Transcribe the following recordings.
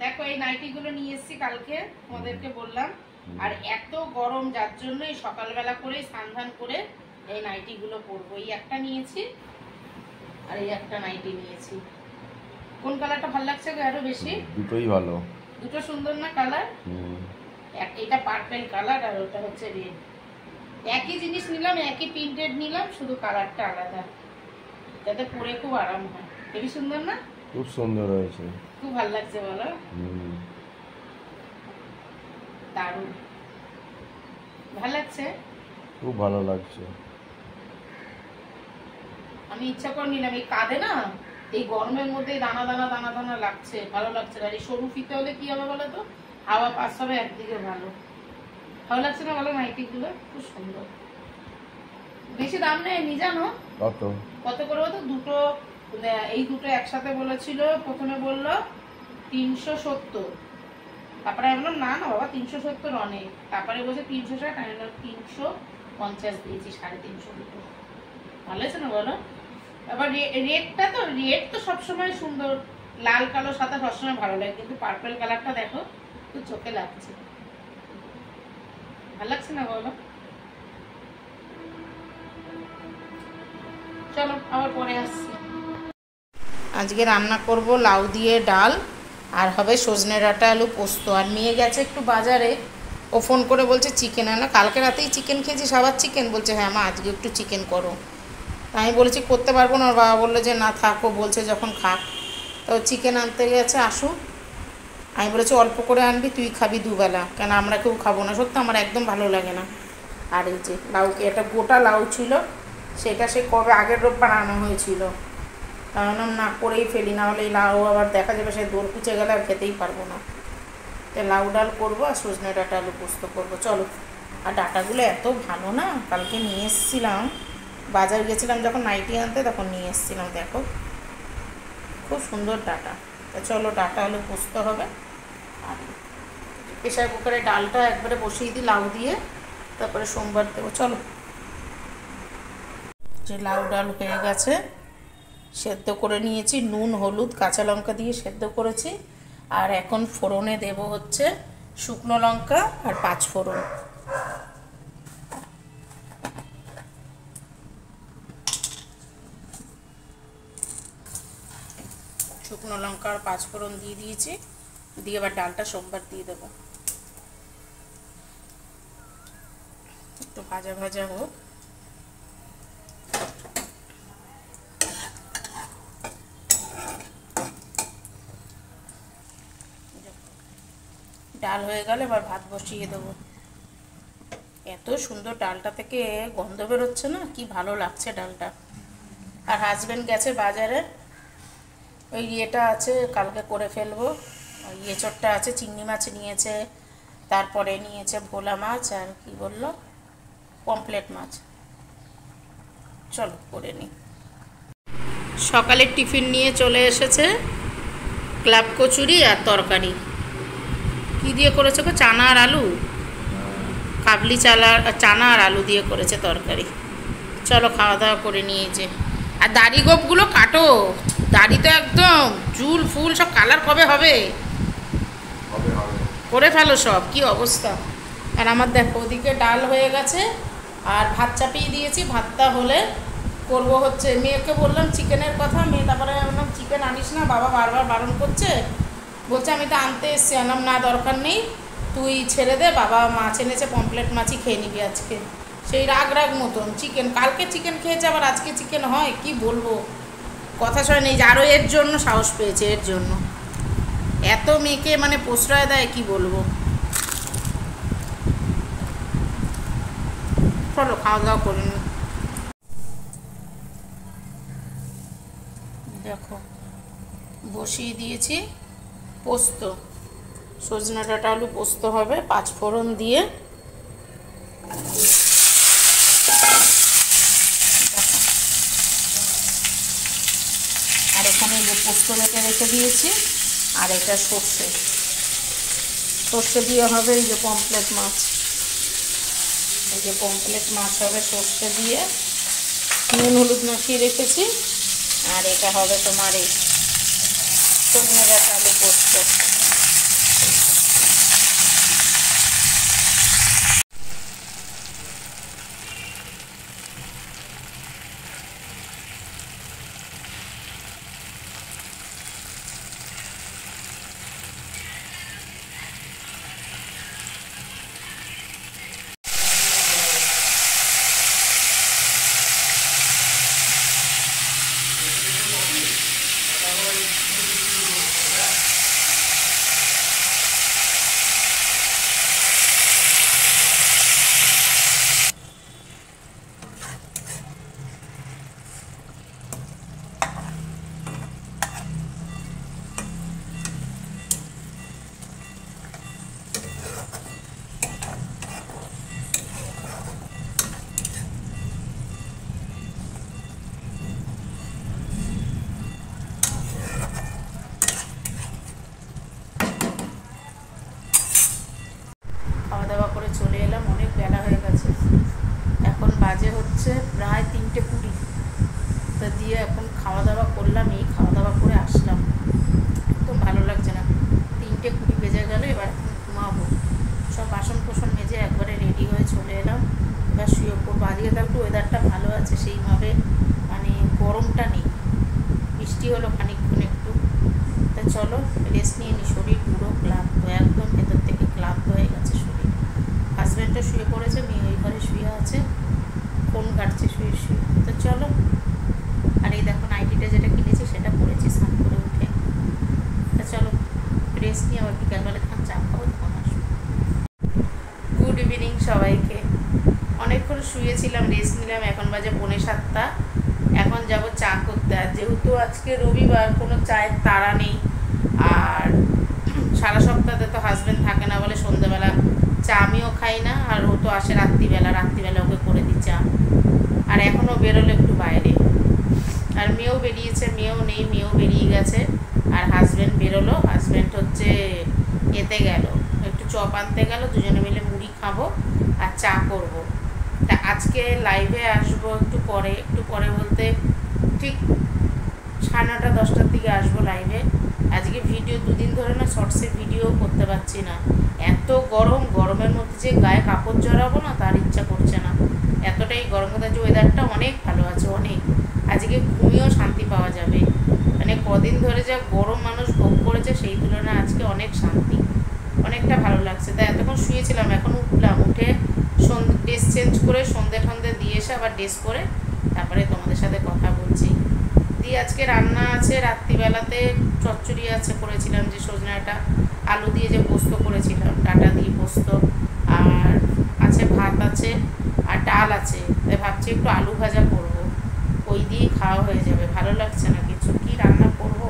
দেখো এই নাইটিগুলো নিয়ে এসেছি কালকে, তোমাদেরকে বললাম। আর এত গরম, যার জন্য এই সকালবেলা করে স্নান করে এই নাইটিগুলো পরবো। এই একটা নিয়েছি আর এই একটা নাইটি নিয়েছি। কোন কালারটা ভালো লাগছে গো আরো বেশি? দুটোই ভালো, দুটো সুন্দর না কালার? এটা পার্পল কালার আর ওটা হচ্ছে রেড। একই জিনিস নিলাম, একই প্রিন্টেড নিলাম, শুধু কালারটা আলাদা। যাতে পরে খুব আরাম হয়। খুবই সুন্দর না? খুব সুন্দর হয়েছে, খুব ভালো লাগছে বলো? দারুণ ভালো লাগছে, খুব ভালো লাগছে। আমি ইচ্ছা করে নিলাম, এই কাঁধে না এই গরমের মধ্যে দানা দানা দানা দানা লাগছে, ভালো লাগছে। আর এই সরু ফিতে হলে কি হবে বলো তো, হাওয়া পাস হবে একদিকে, ভালো ভালো লাগছে না বলো? নাইটি গুলো খুব সুন্দর, বেশি দাম নেয়নি জানো। কত কত করে বলতো? দুটো, এই দুটো একসাথে বলেছিল, প্রথমে বললো 370, তারপরে আমি বললাম না না বাবা 370 অনেক, তারপরে বলছে 360, আমি বললাম 350 দিয়েছি, 350 দুটো। ভালো আছে না বলো? আবার রেডটা তো, রেড তো সবসময় সুন্দর, লাল কালো সাদা সবসময় ভালো লাগে, কিন্তু পার্পল কালারটা দেখো খুব চোখে লাগছে, ভালো লাগছে না বলো? চলো আবার পরে আসছি। আজকে রান্না করব লাউ দিয়ে ডাল, আর হবে সজনে ডাঁটা আলু পোস্ত। আর মেয়ে গেছে একটু বাজারে, ও ফোন করে বলছে চিকেন আনা। কালকে রাতেই চিকেন খেয়েছি, সবার চিকেন, বলছে হ্যাঁ মা আজকে একটু চিকেন করো। আমি বলেছি করতে পারবো না, ওর বাবা বললো যে না থাকো, বলছে যখন খাক। তো চিকেন আনতে গেছে, আসুক। আমি বলেছি অল্প করে আনবি, তুই খাবি দুবেলা, কেন আমরা কেউ খাবো না, সত্যি আমার একদম ভালো লাগে না। আর এই যে লাউকে, একটা গোটা লাউ ছিল, সেটা সে কবে আগের রোববার আনা হয়েছিল, কারণ না করেই ফেলি, না হলে এই লাউ আবার দেখা যাবে সে দৌড় কুচে গেলে আর খেতেই পারবো না। তো লাউ ডাল করবো আর সজনে ডাঁটা আলু পোস্ত করবো, চলো। আর ডাঁটাগুলো এত ভালো না, কালকে নিয়ে এসেছিলাম, বাজার গেছিলাম যখন নাইটি আনতে, তখন নিয়ে এসেছিলাম, দেখো খুব সুন্দর ডাঁটা। তা চলো ডাঁটা আলু পোস্ত হবে। আর প্রেশার কুকারে ডালটা একবারে বসিয়ে দিই লাউ দিয়ে, তারপরে সোমবার দেবো, চলো। যে লাউ ডাল হয়ে গেছে, সেদ্ধ করে নিয়েছি, নুন হলুদ কাঁচা লঙ্কা দিয়ে সেদ্ধ করেছি। আর এখন ফোড়নে দেব হচ্ছে শুকনো লঙ্কা আর 5 ফোড়ন। শুকনো লঙ্কা আর 5 ফোড়ন দিয়ে দিয়েছি, দিয়ে এবার ডালটা সোমবার দিয়ে দেবো। একটু ভাজা ভাজা হোক। ডাল হয়ে গেলে এবার ভাত বসিয়ে দেবো। এত সুন্দর ডালটা থেকে গন্ধ বেরোচ্ছে না, কি ভালো লাগছে ডালটা। আর হাজব্যান্ড গেছে বাজারে, ওই ইয়েটা আছে কালকে করে ফেলবো, এঁচোড়টা আছে, চিংড়ি মাছ নিয়েছে, তারপরে নিয়েছে ভোলা মাছ, আর কি বললো পমফ্লেট মাছ। চলো করে নিই। সকালের টিফিন নিয়ে চলে এসেছে, ক্লাব কচুরি আর তরকারি। কি দিয়ে করেছে গো? চানা আর আলু, কাবলি চানা আর আলু দিয়ে করেছে তরকারি। চলো খাওয়া দাওয়া করে নিয়েছে। আর দাড়ি গোপগুলো কাটো, দাড়ি তো একদম চুল ফুল সব কালার কবে হবে? করে ফেলো সব, কি অবস্থা। আর আমার দেখো ওদিকে ডাল হয়ে গেছে, আর ভাত চাপিয়ে দিয়েছি। ভাতটা হলে করবো হচ্ছে, মেয়েকে বললাম চিকেনের কথা, মেয়ে তারপরে বললাম চিকেন আনিস না, বাবা বারবার বারণ করছে, বলছে আমি তো আনতে এসছি। আনলাম না দরকার নেই, তুই ছেড়ে দে, বাবা মাছ এনেছে, পমফ্লেট মাছই খেয়ে নিবি আজকে। সেই রাগ রাগ মতন চিকেন, কালকে চিকেন খেয়েছে আবার আজকে চিকেন হয়, কি বলবো, কথা ছয় নেই। আরও এর জন্য সাহস পেয়েছে, এর জন্য এত মেয়েকে মানে প্রশ্রয় দেয়, কি বলবো। চলো খাওয়া দাওয়া করে নি। দেখো বসিয়ে দিয়েছি পোস্ত, সজনে ডাঁটা আলু পোস্ত হবে 5 ফোড়ন দিয়ে। আর এখানে যে পোস্ত বেটে রেখে দিয়েছি, আর এটা সর্ষে, সর্ষে দিয়ে হবে এই যে পমফ্লেট মাছ, এই যে পমফ্লেট মাছ হবে সর্ষে দিয়ে, নুন হলুদ মাখিয়ে রেখেছি। আর এটা হবে তোমার এই সজনে ডাঁটা আলু পোস্ত। বেলা হয়ে গেছে। এখন বাজে হচ্ছে প্রায় 3:20। তা দিয়ে এখন খাওয়া দাওয়া করলাম, এই খাওয়া দাওয়া করে আসলাম। একদম ভালো লাগছে না, 3:20 বেজে গেল। এবার এখন ঘুমাবো। সব বাসন কোসন মেজে একবারে রেডি হয়ে চলে এলাম। এবার শুয়ে পড়বো। আজকে তো একটু ওয়েদারটা ভালো আছে, সেইভাবে মানে গরমটা নেই। বৃষ্টি হলো খানিকক্ষণ একটু। তা চলো রেস্ট নিয়ে নি, শরীর পুরো ক্লান্ত, একদম ভেতর থেকে ক্লান্ত হয়ে গেছে শরীর। হাজব্যান্ডও শুয়ে পড়েছে, মেয়ে ওই ঘরে শুয়ে আছে, ফোন ঘাটছে শুয়ে শুয়ে। তো চলো। আর এই দেখো নাইটিটা যেটা কিনেছি সেটা পরেছি স্নান করে উঠে। তা চলো রেস্ট নিয়ে আবার বিকালবেলা তখন চা খাবো, তখন আসবো। গুড ইভিনিং সবাইকে। অনেকক্ষণ শুয়েছিলাম, রেস্ট নিলাম। এখন বাজে 6:45। এখন যাব চা করতে। আর যেহেতু আজকে রবিবার, কোনো চায়ের তাড়া নেই। আর সারা সপ্তাহে তো হাজব্যান্ড থাকে না বলে সন্ধ্যেবেলা চা আমিও খাই না, আর ও তো আসে রাত্রিবেলা ওকে করে দিই চা। আর এখনও বেরোলো একটু বাইরে। আর মেয়েও বেরিয়েছে, মেয়েও নেই, মেয়েও বেরিয়ে গেছে। আর হাজব্যান্ড বেরোলো, হাজব্যান্ড হচ্ছে এতে গেল, একটু চপ আনতে গেল। দুজনে মিলে মুড়ি খাবো আর চা করব। তা আজকে লাইভে আসবো একটু পরে বলতে ঠিক 9:30 10টার দিকে আসবো লাইভে। আজকে ভিডিও 2 দিন ধরে না শর্টসে ভিডিও করতে পারছি না, এত গরম। গরমের মধ্যে যে গায়ে কাপড় জড়াবো না তার ইচ্ছা করছে না, এতটাই গরম। কথা যে ওয়েদারটা অনেক ভালো আছে, অনেক। আজকে ঘুমিয়েও শান্তি পাওয়া যাবে। মানে কদিন ধরে যা গরম মানুষ ভোগ করেছে সেই তুলনায় আজকে অনেক শান্তি, অনেকটা ভালো লাগছে। তাই এতক্ষণ শুয়েছিলাম, এখন উঠলাম, উঠে ড্রেস চেঞ্জ করে সন্ধে ঠন্ধে দিয়ে এসে আবার ড্রেস করে তারপরে তোমাদের সাথে কথা বলছি। দিয়ে আজকে রান্না আছে, রাত্রিবেলাতে চচ্চড়ি আছে, করেছিলাম যে সজনাটা আলু দিয়ে যে পোস্ত করেছিলাম, ডাঁটা দিয়ে পোস্ত। আর আছে ভাত আছে আর ডাল আছে। তাই ভাবছি একটু আলু ভাজা করবো, ওই দিয়েই খাওয়া হয়ে যাবে। ভালো লাগছে না কিছু, কি রান্না করব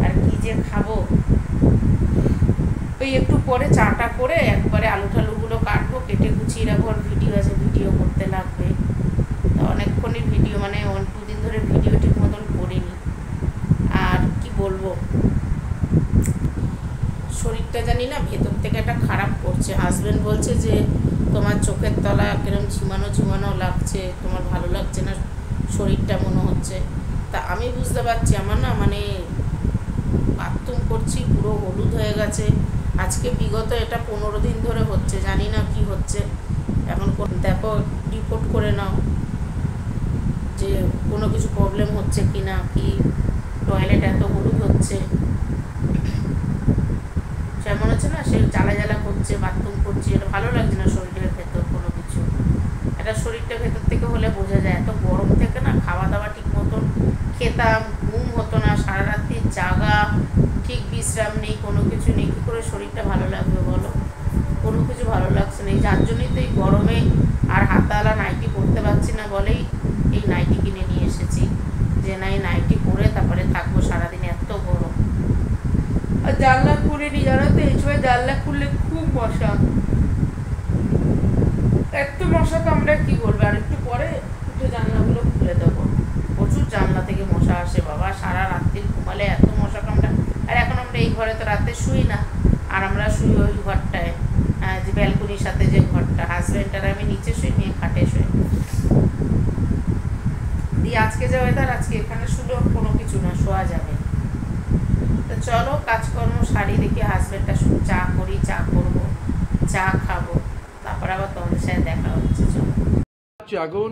আর কি যে খাবো। ওই একটু পরে চাটা করে একবারে আলু টালুগুলো কাটবো, কেটে গুছিয়ে রাখবো। আর ভিডিও আছে, ভিডিও করতে লাগবে। তা অনেকক্ষণই ভিডিও, মানে 2 দিন ধরে ভিডিও ঠিক মতন করিনি। আর কি বলবো, শরীরটা জানি না ভেতর থেকে একটা খারাপ করছে। হাজব্যান্ড বলছে যে তোমার চোখের তলা কিরম ঝিমানো ঝিমানো লাগছে, তোমার ভালো লাগছে না শরীরটা মনে হচ্ছে। তা আমি বুঝতে পারছি আমার না মানে বাথরুম করছি পুরো হলুদ হয়ে গেছে। আজকে বিগত এটা 15 দিন ধরে হচ্ছে, জানি না কি হচ্ছে। এখন দেখো রিপোর্ট করে নাও যে কোনো কিছু প্রবলেম হচ্ছে কি না, কি টয়লেট এত হলুদ হচ্ছে। যেমন হচ্ছে না সে জ্বালা জ্বালা করছে, বাথরুম করছে, এটা ভালো লাগছে না শরীরের ভেতর কোনো কিছু। এটা শরীরটা ভেতর থেকে হলে বোঝা যায়। এত গরম থেকে না খাওয়া দাওয়া ঠিক মতন খেতাম, ঘুম হতো না, সারা রাত্রি জাগা, ঠিক বিশ্রাম নেই, কোনো কিছু নেই। কী করে শরীরটা ভালো লাগবে বলো? কোনো কিছু ভালো লাগছে না। যার জন্যই তো এই গরমে আর হাতাওয়ালা নাইটি পরতে পারছি না বলেই এই নাইটি কিনে নিয়ে এসেছি, যে না এই নাইটি পরে তারপরে থাকবো সারাদিন, এত গরম। আর জানলা খুলে নি, জানো তো এই সময় জানলা খুললে খুব মশা, এত মশা কামড়ে কি বলবে। আর একটু পরে উঠে জানলাগুলো খুলে দেবো, প্রচুর জানলা থেকে মশা আসে বাবা। সারা রাত্রি ঘুমালে এত মশা কামড়া। আর এখন আমরা এই ঘরে তো রাতে শুই না, আর আমরা শুই ওই ঘরটায়, যে ব্যালকনির সাথে যে ঘরটা। হাজব্যান্ড আর আমি নিচে শুই, নিয়ে খাটে শুই। দিয়ে আজকে যে ওয়েদার, আজকে এখানে শুলেও কোনো কিছু না, শোয়া যাবে। তো চলো কাজকর্ম সারি, দেখি হাজব্যান্ডটা শুধু চা করি, চা করবো, চা খাবো, তারপর আবার তোমাদের সাথে দেখা হচ্ছে। চলো এখন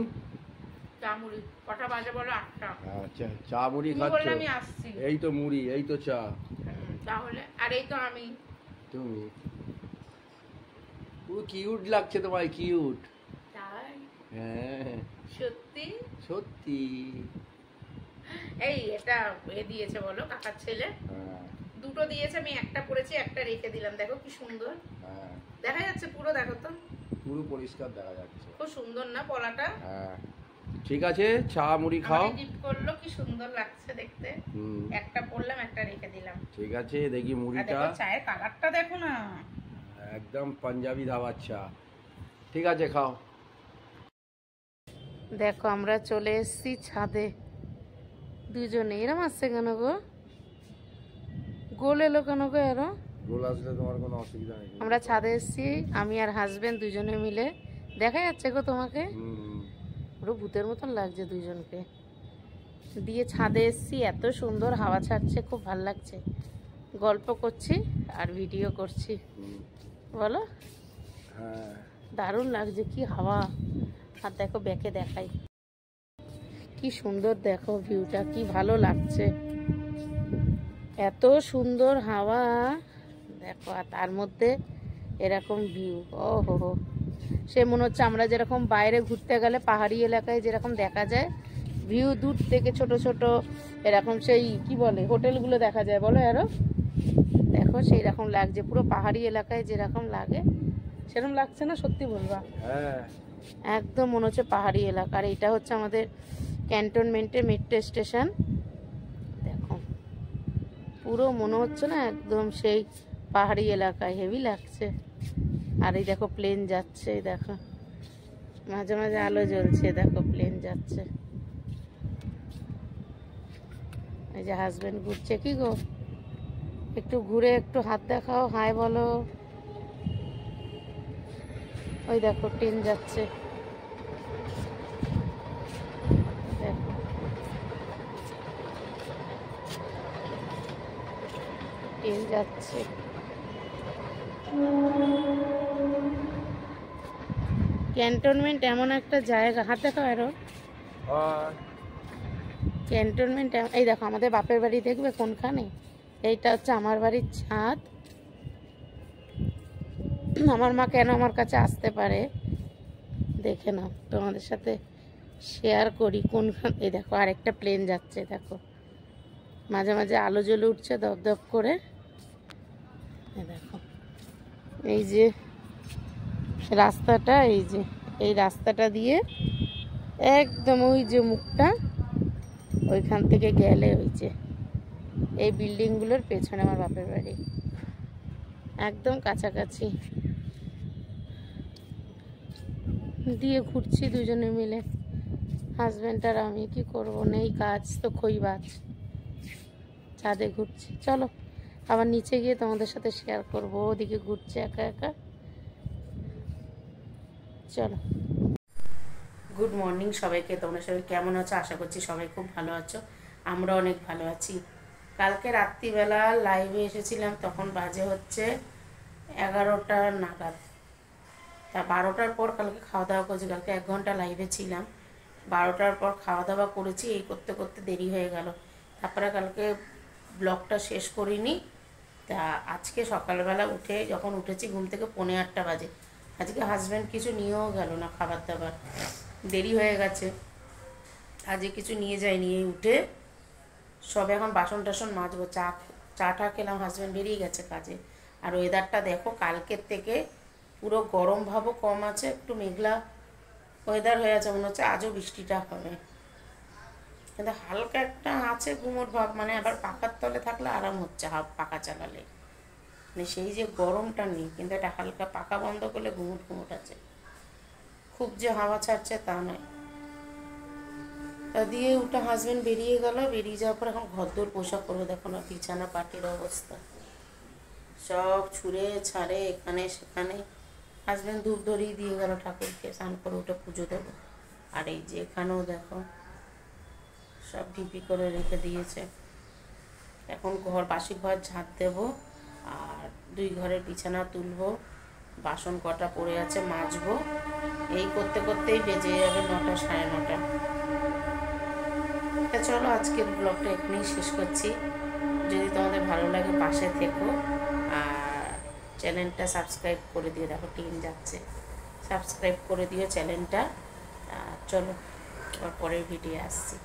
চা মুড়ি কটা বাজে বলো? 8টা। আচ্ছা, চা মুড়ি তুমি খাচ্ছ? বললে আমি আসছি। এই তো মুড়ি, এই তো চা। তাহলে আর এই তো আমি। তুমি পুরো কিউট লাগছে তোমায়, কিউট। তাই? হ্যাঁ সত্যি? সত্যি। এই এটা দিয়েছে বলো কাকার ছেলে, হ্যাঁ দুটো দিয়েছে, আমি একটা পরেছি, একটা রেখে দিলাম। দেখো কি সুন্দর হ্যাঁ, দেখা যাচ্ছে পুরো, দেখো তো পুরো পরিষ্কার দেখা যাচ্ছে। খুব সুন্দর না পলাটা? হ্যাঁ ঠিক আছে, চা মুড়ি খাও। গিফট করলো, কি সুন্দর লাগছে দেখতে। একটা পরলাম, একটা রেখে দিলাম। ঠিক আছে, দেখি আর মুড়িটা। দেখো চায়ের কালারটা দেখো না, একদম পাঞ্জাবি ধাবার চা। ঠিক আছে, খাও। দেখো আমরা চলে এসেছি ছাদে দুজনে। এরম আসছে কেন গো? গোল এলো কেন গো? এরো গোল আসলে তোমার কোনো অসুবিধা নেই। আমরা ছাদে এসেছি, আমি আর হাজবেন্ড দুজনে মিলে দেখা যাচ্ছে গো তোমাকে? হুম। পুরো ভূতের মতন লাগছে দুইজনকে। দিয়ে ছাদে এসছি, এত সুন্দর হাওয়া ছাড়ছে, খুব ভাল লাগছে। গল্প করছি আর ভিডিও করছি, বলো। হ্যাঁ দারুণ লাগছে, কি হাওয়া। আর দেখো ব্যাকে দেখাই, কি সুন্দর দেখো ভিউটা, কি ভালো লাগছে, এত সুন্দর হাওয়া দেখো। আর তার মধ্যে এরকম ভিউ, ও হো হো, সে মনে হচ্ছে আমরা যেরকম বাইরে ঘুরতে গেলে পাহাড়ি এলাকায় যেরকম দেখা যায় ভিউ দূর থেকে, ছোট ছোট এরকম সেই কি বলে হোটেলগুলো দেখা যায়, বলো আরো, দেখো সেই রকম লাগছে। পুরো পাহাড়ি এলাকায় যেরকম লাগে সেরকম লাগছে না? সত্যি বলবা, হ্যাঁ একদম মনে হচ্ছে পাহাড়ি এলাকা। আর এটা হচ্ছে আমাদের ক্যান্টনমেন্টের মেট্রো স্টেশন। দেখো পুরো মনে হচ্ছে না একদম সেই পাহাড়ি এলাকায়, হেভি লাগছে। আর এই দেখো প্লেন যাচ্ছে, এই দেখো মাঝে মাঝে আলো জ্বলছে, দেখো প্লেন যাচ্ছে। এই যে হাজবেন্ড ঘুরছে, কি গো একটু ঘুরে একটু হাত দেখাও, হাই বলো। ওই দেখো ট্রেন যাচ্ছে, দেখো ট্রেন যাচ্ছে। ক্যান্টনমেন্ট এমন একটা জায়গা, হাত দেখাও আরো। ক্যান্টনমেন্ট এই দেখো আমাদের বাপের বাড়ি, দেখবে কোনখানে? এইটা হচ্ছে আমার বাড়ির ছাদ। আমার মা কেন আমার কাছে আসতে পারে দেখে নাও, তোমাদের সাথে শেয়ার করি কোনখান। এই দেখো আরেকটা প্লেন যাচ্ছে, দেখো মাঝে মাঝে আলো জ্বলে উঠছে দপদপ করে। এই দেখো এই যে রাস্তাটা, এই যে এই রাস্তাটা দিয়ে একদম ওই যে মুখটা, ওইখান থেকে গেলে ওই যে এই বিল্ডিংগুলোর পেছনে আমার বাপের বাড়ি, একদম কাছাকাছি। দিয়ে ঘুরছি দুজনে মিলে, হাজব্যান্ড আর আমি। কি করব, নেই কাজ তো, খইবাজ, ছাদে ঘুরছি। চলো আবার নিচে গিয়ে তোমাদের সাথে শেয়ার করব, ওদিকে ঘুরছে একা একা। চলো। গুড মর্নিং সবাইকে, তোমরা সবাই কেমন আছো? আশা করছি সবাই খুব ভালো আছো, আমরা অনেক ভালো আছি। কালকে রাত্রিবেলা লাইভে এসেছিলাম, তখন বাজে হচ্ছে 11টা নাগাদ। তা 12টার পর কালকে খাওয়া দাওয়া করেছি, কালকে 1 ঘন্টা লাইভে ছিলাম। 12টার পর খাওয়া দাওয়া করেছি, এই করতে করতে দেরি হয়ে গেল। তারপরে কালকে ব্লগটা শেষ করিনি। তা আজকে সকালবেলা উঠে, যখন উঠেছি ঘুম থেকে 8:45 বাজে। আজকে হাজব্যান্ড কিছু নিয়েও গেল না খাবার দাবার, দেরি হয়ে গেছে, আজকে কিছু নিয়ে যায়নি। এই উঠে সব এখন বাসন টাসন মাজবো, চা টা খেলাম, হাজব্যান্ড বেরিয়ে গেছে কাজে। আর ওয়েদারটা দেখো কালকের থেকে পুরো গরম ভাবও কম আছে, একটু মেঘলা ওয়েদার হয়ে আছে, মনে হচ্ছে আজও বৃষ্টিটা হবে। কিন্তু হালকা একটা আছে গুমোট ভাব, মানে আবার পাখার তলে থাকলে আরাম হচ্ছে, পাখা চালালে মানে সেই যে গরমটা নেই, কিন্তু এটা হালকা পাখা বন্ধ করলে গুমোট গুমোট আছে, খুব যে হাওয়া ছাড়ছে তা নয়। তা দিয়ে উঠে হাজব্যান্ড বেরিয়ে গেল, বেরিয়ে যাওয়ার পর এখন ঘরদোর পোশাক করবো। দেখো না বিছানা পাটির অবস্থা, সব ছুঁড়ে ছাড়ে এখানে সেখানে। হাজব্যান্ড ধূপ ধরিয়ে দিয়ে গেল ঠাকুরকে, স্নান করে উঠে পুজো দেবো। আর এই যে এখানেও দেখো সব ঢিপি করে রেখে দিয়েছে। এখন বাসি ঘর ঝাঁট দেবো, আর 2 ঘরের বিছানা তুলবো, বাসন কটা পড়ে আছে মাজবো। এই করতে করতেই বেজে যাবে 9টা, 9:30। তা চলো আজকের ব্লগটা এখানেই শেষ করছি। যদি তোমাদের ভালো লাগে পাশে থেকো, আর চ্যানেলটা সাবস্ক্রাইব করে দিও। দেখো টিম যাচ্ছে, সাবস্ক্রাইব করে দিও চ্যানেলটা। চলো আবার পরের ভিডিও আসছি।